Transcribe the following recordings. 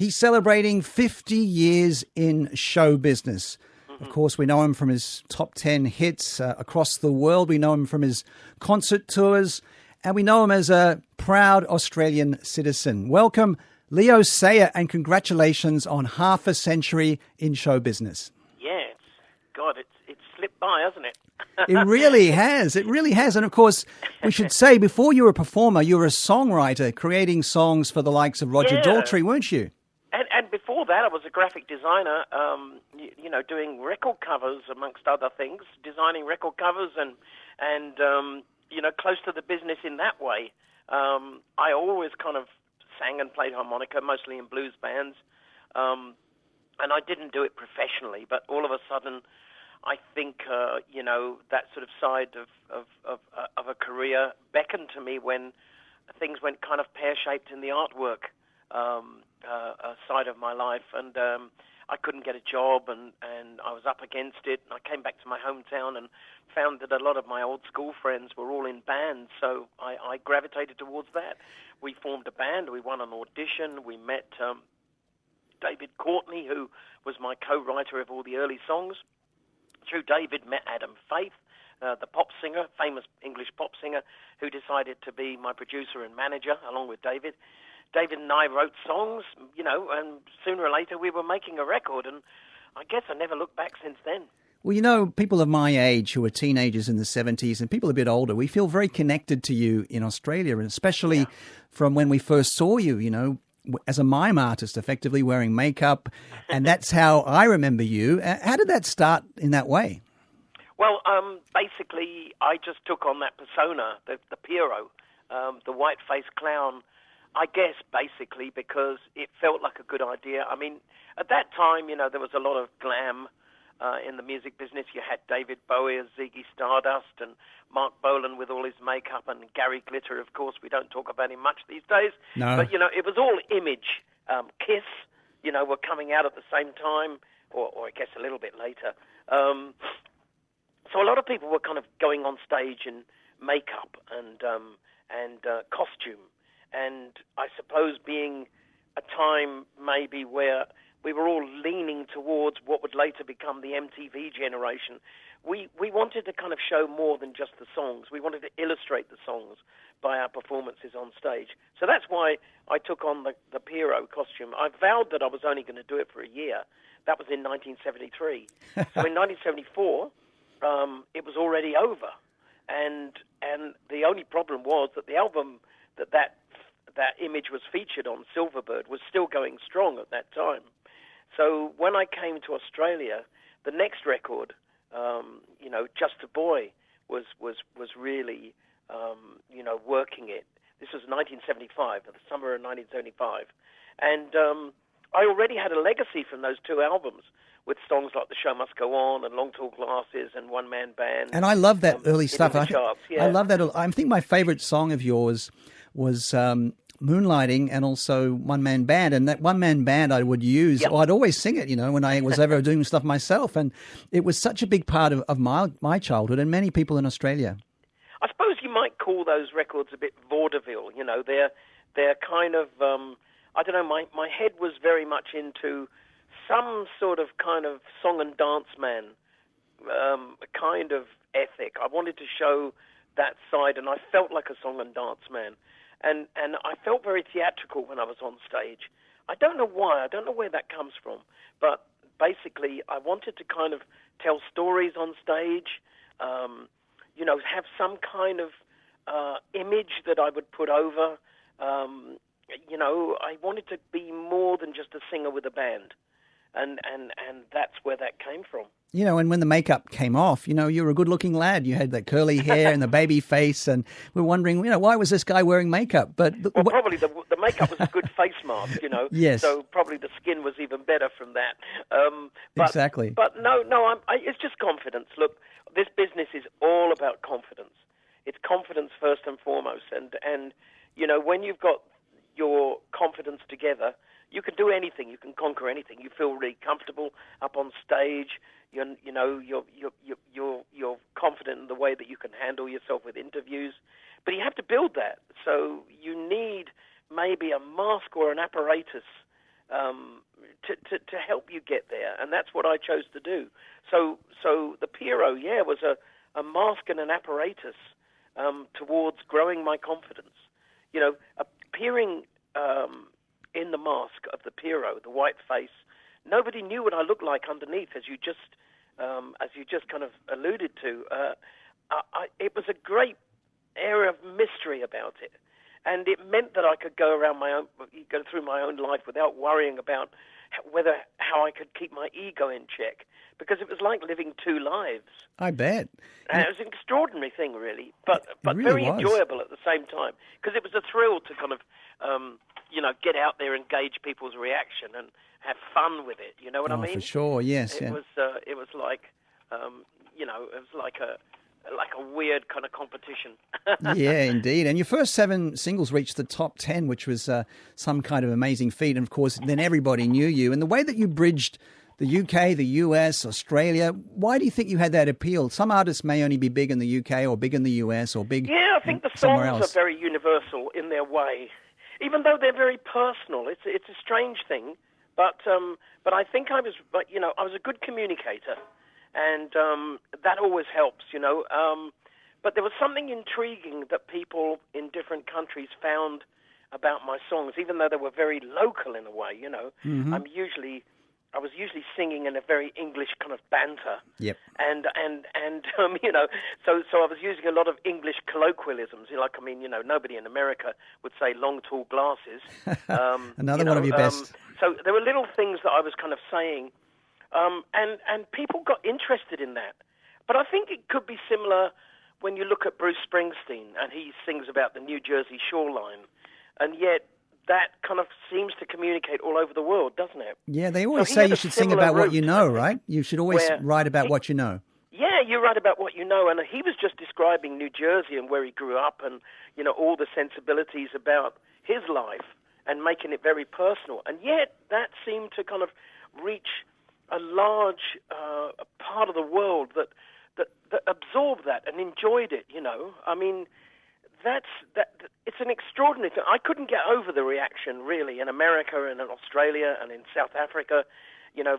He's celebrating 50 years in show business. Of course, we know him from his top 10 hits across the world. We know him from his concert tours, and we know him as a proud Australian citizen. Welcome, Leo Sayer, and congratulations on half a century in show business. Yeah, it's slipped by, hasn't it? It really has. It really has. And of course, we should say, before you were a performer, you were a songwriter, creating songs for the likes of Roger Daltrey, weren't you? And before that, I was a graphic designer, doing record covers, amongst other things, designing record covers and close to the business in that way. I always kind of sang and played harmonica, mostly in blues bands, and I didn't do it professionally, but all of a sudden, I think, that sort of side of a career beckoned to me when things went kind of pear-shaped in the artwork side of my life, and I couldn't get a job, and I was up against it. I came back to my hometown and found that a lot of my old school friends were all in bands, so I gravitated towards that. We formed a band, we won an audition, we met David Courtney, who was my co-writer of all the early songs. Through David, met Adam Faith, the pop singer, famous English pop singer, who decided to be my producer and manager, along with David. David and I wrote songs, and sooner or later we were making a record, and I guess I never looked back since then. Well, people of my age who were teenagers in the 70s and people a bit older, we feel very connected to you in Australia, and especially from when we first saw you, as a mime artist, effectively wearing makeup, and that's how I remember you. How did that start in that way? Well, basically, I just took on that persona, the Pierrot, the white-faced clown, I guess basically because it felt like a good idea. I mean, at that time, there was a lot of glam in the music business. You had David Bowie as Ziggy Stardust and Mark Bolan with all his makeup and Gary Glitter, of course. We don't talk about him much these days. No. But, it was all image. Kiss, were coming out at the same time, or I guess a little bit later. So a lot of people were kind of going on stage in makeup and costume. And I suppose being a time maybe where we were all leaning towards what would later become the MTV generation, we wanted to kind of show more than just the songs. We wanted to illustrate the songs by our performances on stage. So that's why I took on the Pierrot costume. I vowed that I was only going to do it for a year. That was in 1973. So in 1974, it was already over. And the only problem was that the album that image was featured on, Silverbird, was still going strong at that time. So when I came to Australia, the next record, Just a Boy, was really, working it. This was 1975, the summer of 1975. And I already had a legacy from those two albums with songs like The Show Must Go On and Long Tall Glasses and One Man Band. And I love that early stuff. I love that. I think my favorite song of yours was Moonlighting and also One Man Band. And that One Man Band I would use, or I'd always sing it, when I was ever doing stuff myself. And it was such a big part of my childhood and many people in Australia. I suppose you might call those records a bit vaudeville. They're kind of, I don't know, my head was very much into some sort of kind of song and dance man kind of ethic. I wanted to show that side, and I felt like a song and dance man. And I felt very theatrical when I was on stage. I don't know why. I don't know where that comes from. But basically, I wanted to kind of tell stories on stage, have some kind of image that I would put over. I wanted to be more than just a singer with a band. And that's where that came from. And when the makeup came off, you were a good-looking lad. You had that curly hair and the baby face, and we're wondering, why was this guy wearing makeup? But probably the makeup was a good face mask, Yes. So probably the skin was even better from that. Exactly. But no, it's just confidence. Look, this business is all about confidence. It's confidence first and foremost, and when you've got your confidence together, you can do anything. You can conquer anything. You feel really comfortable up on stage. You're confident in the way that you can handle yourself with interviews. But you have to build that. So you need maybe a mask or an apparatus to help you get there, and that's what I chose to do. So the Piero, was a mask and an apparatus towards growing my confidence. Appearing in the mask of the Piero, the white face, nobody knew what I looked like underneath, as you just kind of alluded to. It was a great area of mystery about it, and it meant that I could go through my own life without worrying about how I could keep my ego in check, because it was like living two lives. I bet. And it was an extraordinary thing, really, but really very was. enjoyable at the same time, because it was a thrill to kind of, get out there and gauge people's reaction and have fun with it. You know what I mean? For sure, yes. It was like, it was like a weird kind of competition. Yeah, indeed. And your first 7 singles reached the top 10, which was some kind of amazing feat. And of course, then everybody knew you. And the way that you bridged the UK, the US, Australia, why do you think you had that appeal? Some artists may only be big in the UK or big in the US or big I think the somewhere songs else. are very universal in their way, even though they're very personal. It's a strange thing, but I think I was a good communicator. And that always helps, But there was something intriguing that people in different countries found about my songs, even though they were very local in a way, Mm-hmm. I was usually singing in a very English kind of banter. Yep. And so I was using a lot of English colloquialisms. Nobody in America would say long, tall glasses. Another one of your best. So there were little things that I was kind of saying. And people got interested in that. But I think it could be similar when you look at Bruce Springsteen and he sings about the New Jersey shoreline, and yet that kind of seems to communicate all over the world, doesn't it? Yeah, they always say you should sing about what you know, right? You should always write about what you know. Yeah, you write about what you know, and he was just describing New Jersey and where he grew up and, all the sensibilities about his life and making it very personal. And yet that seemed to kind of reach a large part of the world that absorbed that and enjoyed it. It's an extraordinary thing. I couldn't get over the reaction really in America and in Australia and in South Africa,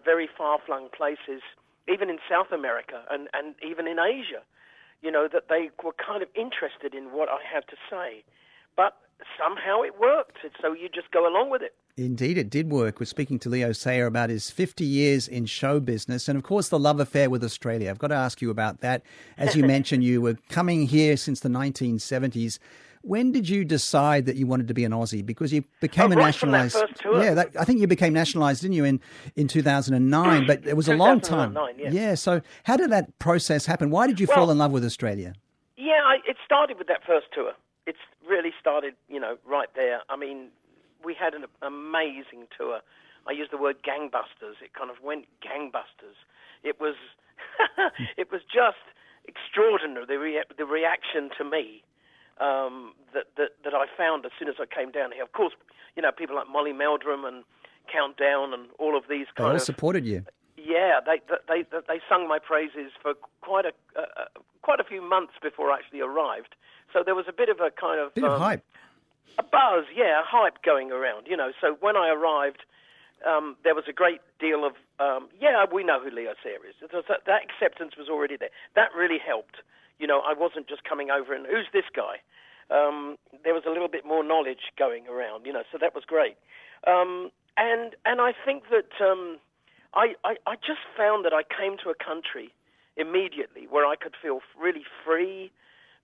very far-flung places, even in South America and even in Asia, that they were kind of interested in what I had to say. But somehow it worked, so you just go along with it. Indeed, it did work. We're speaking to Leo Sayer about his 50 years in show business and, of course, the love affair with Australia. I've got to ask you about that. As you mentioned, you were coming here since the 1970s. When did you decide that you wanted to be an Aussie? Because you became a nationalised... From that first tour. Yeah, I think you became nationalised, didn't you, in 2009? But it was a long time. Yeah, so how did that process happen? Why did you fall in love with Australia? Yeah, it started with that first tour. It's really started, right there. I mean, we had an amazing tour. I use the word gangbusters. It kind of went gangbusters. It was, it was just extraordinary. The reaction to me that I found as soon as I came down here. Of course, people like Molly Meldrum and Countdown and all of these They all supported you. Yeah, they sung my praises for quite a few months before I actually arrived. So there was a bit of a kind of... Bit of hype. A buzz, a hype going around, So when I arrived, there was a great deal of, we know who Leo Sayer is. That acceptance was already there. That really helped. I wasn't just coming over and, who's this guy? There was a little bit more knowledge going around, so that was great. And I think that I just found that I came to a country immediately where I could feel really free,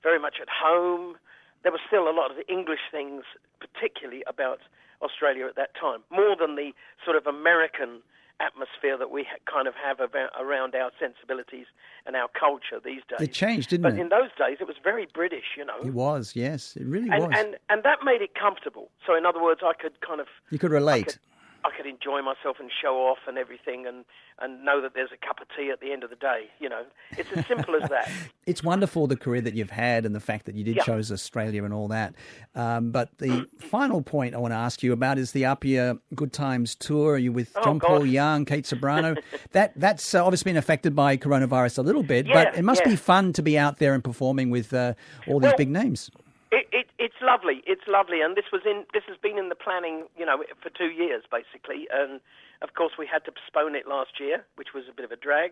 very much at home. There was still a lot of English things, particularly about Australia at that time, more than the sort of American atmosphere that we kind of have around our sensibilities and our culture these days. It changed, didn't it? But in those days, it was very British, It was, yes. It really was. And that made it comfortable. So in other words, I could kind of... You could relate. I could enjoy myself and show off and everything and know that there's a cup of tea at the end of the day, It's as simple as that. It's wonderful, the career that you've had and the fact that you did chose Australia and all that. But the final point I want to ask you about is the Up Your Good Times tour. Are you with John Paul Young, Kate Sobrano? That's obviously been affected by coronavirus a little bit, but it must be fun to be out there and performing with all these big names. It's lovely. It's lovely, and this has been in the planning, for 2 years basically. And of course, we had to postpone it last year, which was a bit of a drag.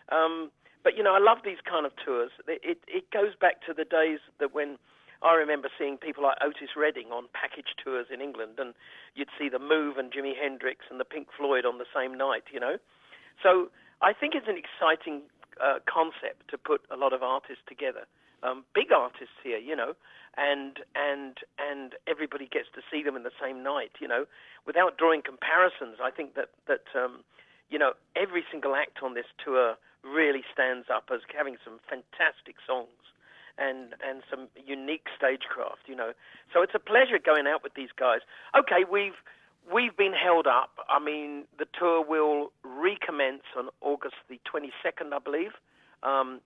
But I love these kind of tours. It goes back to the days that when I remember seeing people like Otis Redding on package tours in England, and you'd see the Move and Jimi Hendrix and the Pink Floyd on the same night. So I think it's an exciting concept to put a lot of artists together. Big artists here, and everybody gets to see them in the same night, without drawing comparisons. I think that every single act on this tour really stands up as having some fantastic songs and some unique stagecraft, So it's a pleasure going out with these guys. Okay, we've been held up. I mean, the tour will recommence on August the 22nd, I believe.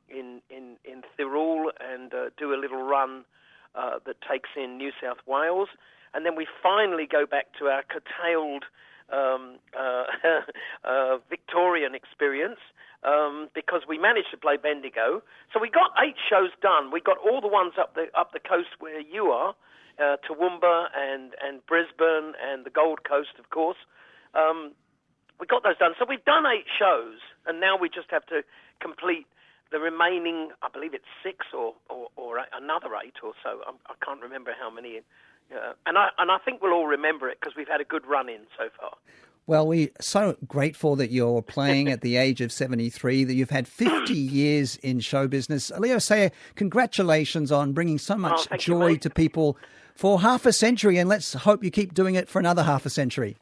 In Thirroul, and do a little run that takes in New South Wales, and then we finally go back to our curtailed Victorian experience because we managed to play Bendigo. So we got 8 shows done. We got all the ones up the coast where you are, Toowoomba and Brisbane and the Gold Coast, of course. We got those done. So we've done 8 shows, and now we just have to complete the remaining, I believe it's 6 or another 8 or so. I can't remember how many. And I think we'll all remember it because we've had a good run in so far. Well, we're so grateful that you're playing at the age of 73, that you've had 50 years in show business. Leo Sayer, congratulations on bringing so much joy to people for half a century, and let's hope you keep doing it for another half a century.